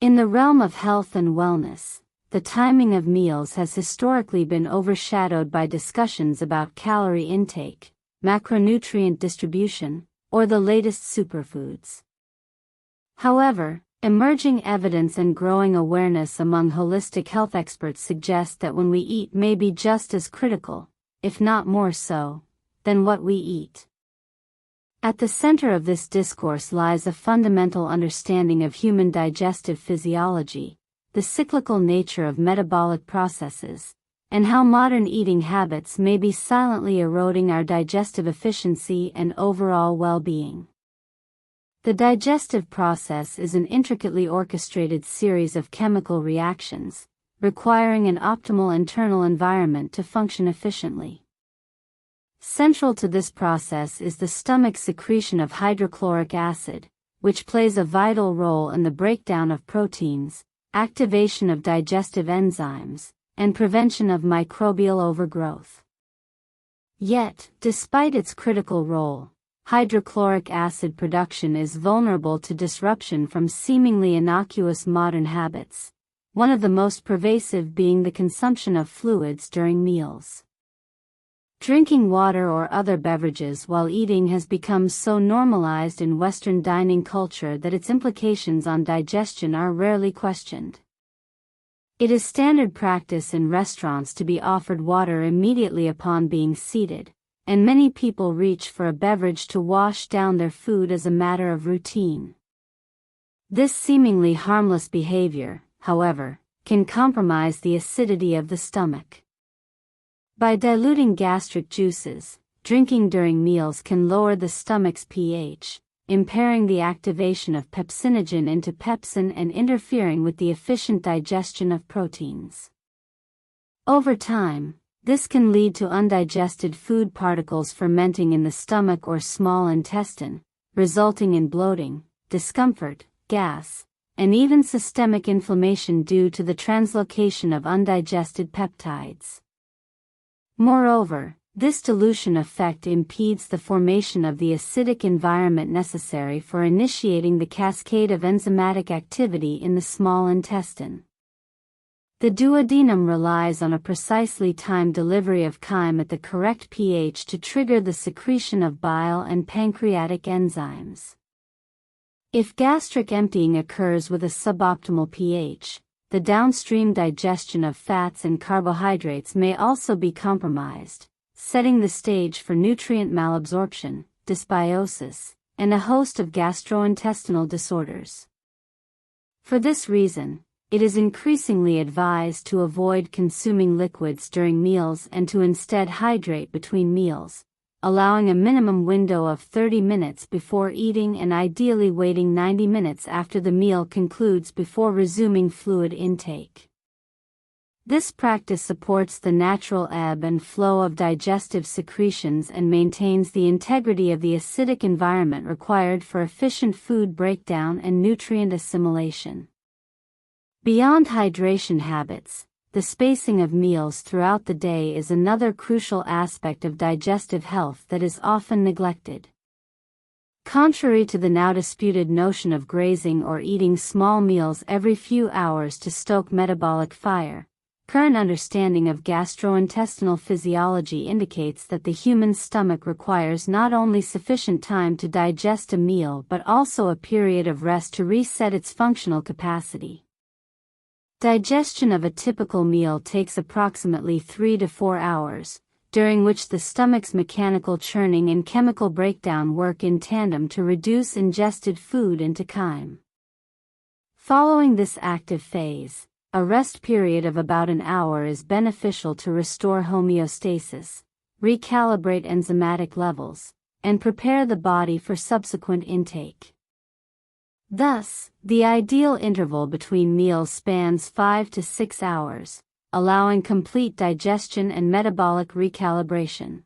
In the realm of health and wellness, the timing of meals has historically been overshadowed by discussions about calorie intake, macronutrient distribution, or the latest superfoods. However, emerging evidence and growing awareness among holistic health experts suggest that when we eat may be just as critical, if not more so, than what we eat. At the center of this discourse lies a fundamental understanding of human digestive physiology, the cyclical nature of metabolic processes, and how modern eating habits may be silently eroding our digestive efficiency and overall well-being. The digestive process is an intricately orchestrated series of chemical reactions, requiring an optimal internal environment to function efficiently. Central to this process is the stomach's secretion of hydrochloric acid, which plays a vital role in the breakdown of proteins, activation of digestive enzymes, and prevention of microbial overgrowth. Yet, despite its critical role, hydrochloric acid production is vulnerable to disruption from seemingly innocuous modern habits, one of the most pervasive being the consumption of fluids during meals. Drinking water or other beverages while eating has become so normalized in Western dining culture that its implications on digestion are rarely questioned. It is standard practice in restaurants to be offered water immediately upon being seated, and many people reach for a beverage to wash down their food as a matter of routine. This seemingly harmless behavior, however, can compromise the acidity of the stomach. By diluting gastric juices, drinking during meals can lower the stomach's pH, impairing the activation of pepsinogen into pepsin and interfering with the efficient digestion of proteins. Over time, this can lead to undigested food particles fermenting in the stomach or small intestine, resulting in bloating, discomfort, gas, and even systemic inflammation due to the translocation of undigested peptides. Moreover, this dilution effect impedes the formation of the acidic environment necessary for initiating the cascade of enzymatic activity in the small intestine. The duodenum relies on a precisely timed delivery of chyme at the correct pH to trigger the secretion of bile and pancreatic enzymes. If gastric emptying occurs with a suboptimal pH, the downstream digestion of fats and carbohydrates may also be compromised, setting the stage for nutrient malabsorption, dysbiosis, and a host of gastrointestinal disorders. For this reason, it is increasingly advised to avoid consuming liquids during meals and to instead hydrate between meals, allowing a minimum window of 30 minutes before eating and ideally waiting 90 minutes after the meal concludes before resuming fluid intake. This practice supports the natural ebb and flow of digestive secretions and maintains the integrity of the acidic environment required for efficient food breakdown and nutrient assimilation. Beyond hydration habits, the spacing of meals throughout the day is another crucial aspect of digestive health that is often neglected. Contrary to the now disputed notion of grazing or eating small meals every few hours to stoke metabolic fire, current understanding of gastrointestinal physiology indicates that the human stomach requires not only sufficient time to digest a meal but also a period of rest to reset its functional capacity. Digestion of a typical meal takes approximately 3 to 4 hours, during which the stomach's mechanical churning and chemical breakdown work in tandem to reduce ingested food into chyme. Following this active phase, a rest period of about an hour is beneficial to restore homeostasis, recalibrate enzymatic levels, and prepare the body for subsequent intake. Thus, the ideal interval between meals spans 5 to 6 hours, allowing complete digestion and metabolic recalibration.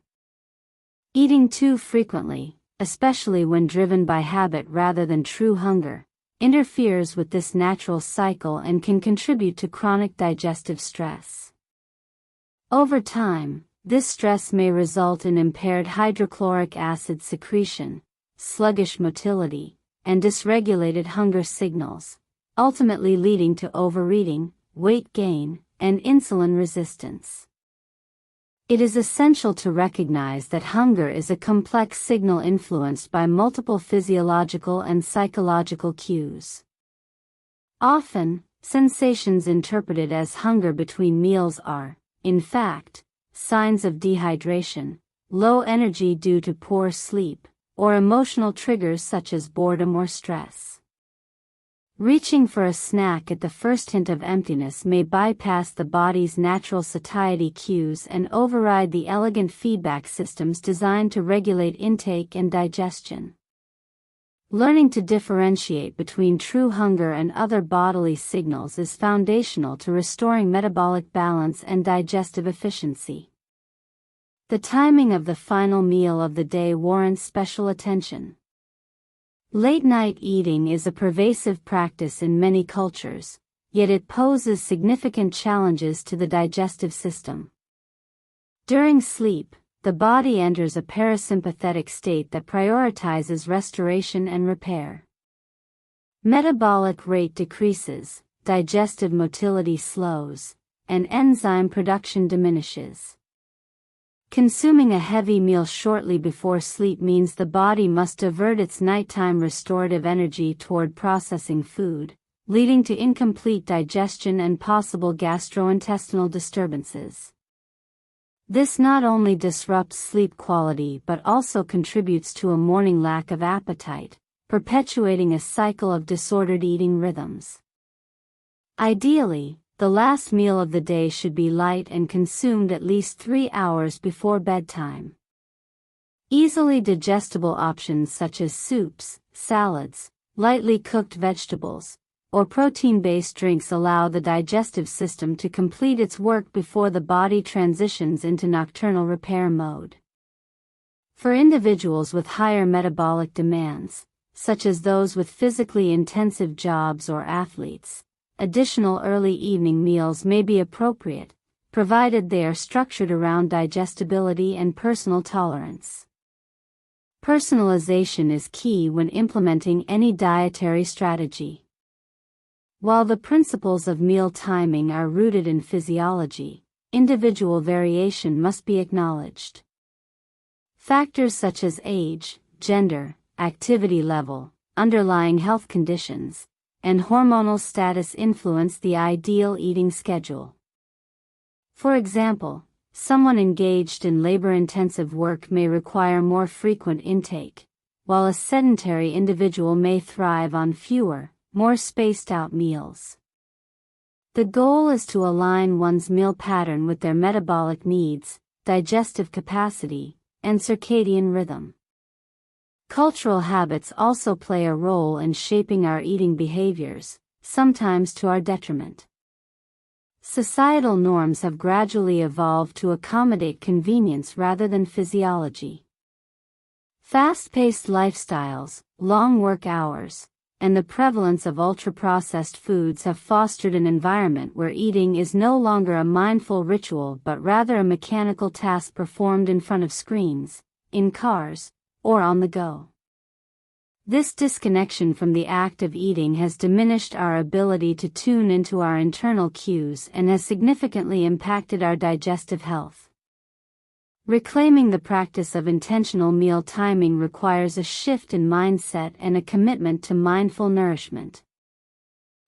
Eating too frequently, especially when driven by habit rather than true hunger, interferes with this natural cycle and can contribute to chronic digestive stress. Over time, this stress may result in impaired hydrochloric acid secretion, sluggish motility, and dysregulated hunger signals, ultimately leading to overeating, weight gain, and insulin resistance. It is essential to recognize that hunger is a complex signal influenced by multiple physiological and psychological cues. Often, sensations interpreted as hunger between meals are, in fact, signs of dehydration, low energy due to poor sleep, or emotional triggers such as boredom or stress. Reaching for a snack at the first hint of emptiness may bypass the body's natural satiety cues and override the elegant feedback systems designed to regulate intake and digestion. Learning to differentiate between true hunger and other bodily signals is foundational to restoring metabolic balance and digestive efficiency. The timing of the final meal of the day warrants special attention. Late-night eating is a pervasive practice in many cultures, yet it poses significant challenges to the digestive system. During sleep, the body enters a parasympathetic state that prioritizes restoration and repair. Metabolic rate decreases, digestive motility slows, and enzyme production diminishes. Consuming a heavy meal shortly before sleep means the body must divert its nighttime restorative energy toward processing food, leading to incomplete digestion and possible gastrointestinal disturbances. This not only disrupts sleep quality but also contributes to a morning lack of appetite, perpetuating a cycle of disordered eating rhythms. Ideally, the last meal of the day should be light and consumed at least 3 hours before bedtime. Easily digestible options such as soups, salads, lightly cooked vegetables, or protein-based drinks allow the digestive system to complete its work before the body transitions into nocturnal repair mode. For individuals with higher metabolic demands, such as those with physically intensive jobs or athletes, additional early evening meals may be appropriate, provided they are structured around digestibility and personal tolerance. Personalization is key when implementing any dietary strategy. While the principles of meal timing are rooted in physiology, individual variation must be acknowledged. Factors such as age, gender, activity level, underlying health conditions, and hormonal status influence the ideal eating schedule. For example, someone engaged in labor-intensive work may require more frequent intake, while a sedentary individual may thrive on fewer, more spaced-out meals. The goal is to align one's meal pattern with their metabolic needs, digestive capacity, and circadian rhythm. Cultural habits also play a role in shaping our eating behaviors, sometimes to our detriment. Societal norms have gradually evolved to accommodate convenience rather than physiology. Fast-paced lifestyles, long work hours, and the prevalence of ultra-processed foods have fostered an environment where eating is no longer a mindful ritual but rather a mechanical task performed in front of screens, in cars, or on the go. This disconnection from the act of eating has diminished our ability to tune into our internal cues and has significantly impacted our digestive health. Reclaiming the practice of intentional meal timing requires a shift in mindset and a commitment to mindful nourishment.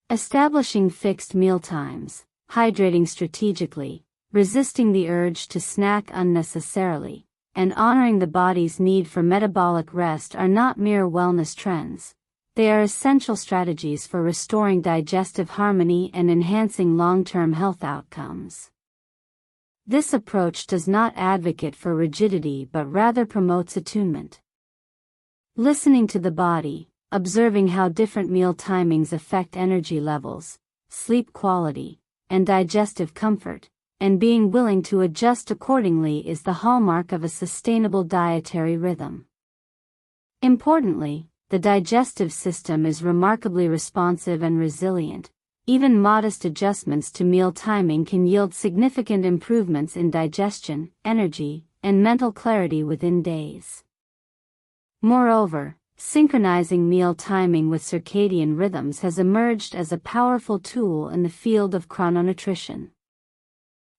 Establishing fixed meal times, hydrating strategically, resisting the urge to snack unnecessarily, and honoring the body's need for metabolic rest are not mere wellness trends. They are essential strategies for restoring digestive harmony and enhancing long-term health outcomes. This approach does not advocate for rigidity but rather promotes attunement. Listening to the body, observing how different meal timings affect energy levels, sleep quality, and digestive comfort, and being willing to adjust accordingly is the hallmark of a sustainable dietary rhythm. Importantly, the digestive system is remarkably responsive and resilient. Even modest adjustments to meal timing can yield significant improvements in digestion, energy, and mental clarity within days. Moreover, synchronizing meal timing with circadian rhythms has emerged as a powerful tool in the field of chrononutrition.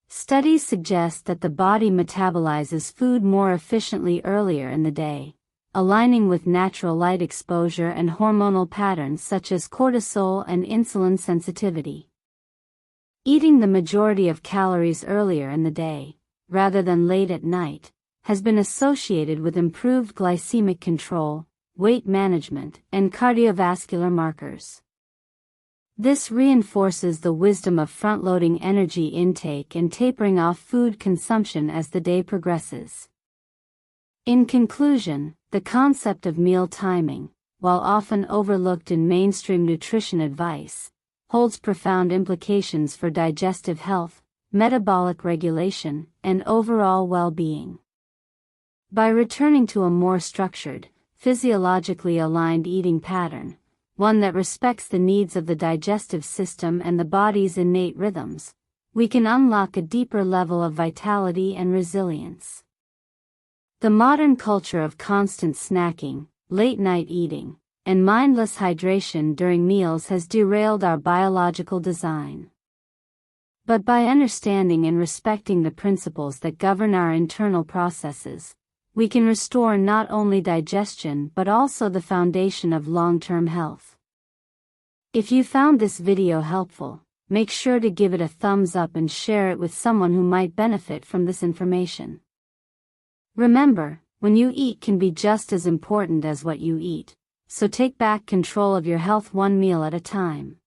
Studies suggest that the body metabolizes food more efficiently earlier in the day, aligning with natural light exposure and hormonal patterns such as cortisol and insulin sensitivity. Eating the majority of calories earlier in the day, rather than late at night, has been associated with improved glycemic control, weight management, and cardiovascular markers. This reinforces the wisdom of front-loading energy intake and tapering off food consumption as the day progresses. In conclusion, the concept of meal timing, while often overlooked in mainstream nutrition advice, holds profound implications for digestive health, metabolic regulation, and overall well-being. By returning to a more structured, physiologically aligned eating pattern, one that respects the needs of the digestive system and the body's innate rhythms, we can unlock a deeper level of vitality and resilience. The modern culture of constant snacking, late-night eating, and mindless hydration during meals has derailed our biological design. But by understanding and respecting the principles that govern our internal processes, we can restore not only digestion but also the foundation of long-term health. If you found this video helpful, make sure to give it a thumbs up and share it with someone who might benefit from this information. Remember, when you eat can be just as important as what you eat, so take back control of your health one meal at a time.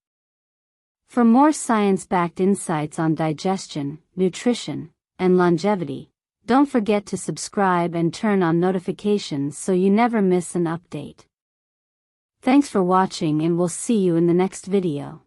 For more science-backed insights on digestion, nutrition, and longevity, don't forget to subscribe and turn on notifications so you never miss an update. Thanks for watching, and we'll see you in the next video.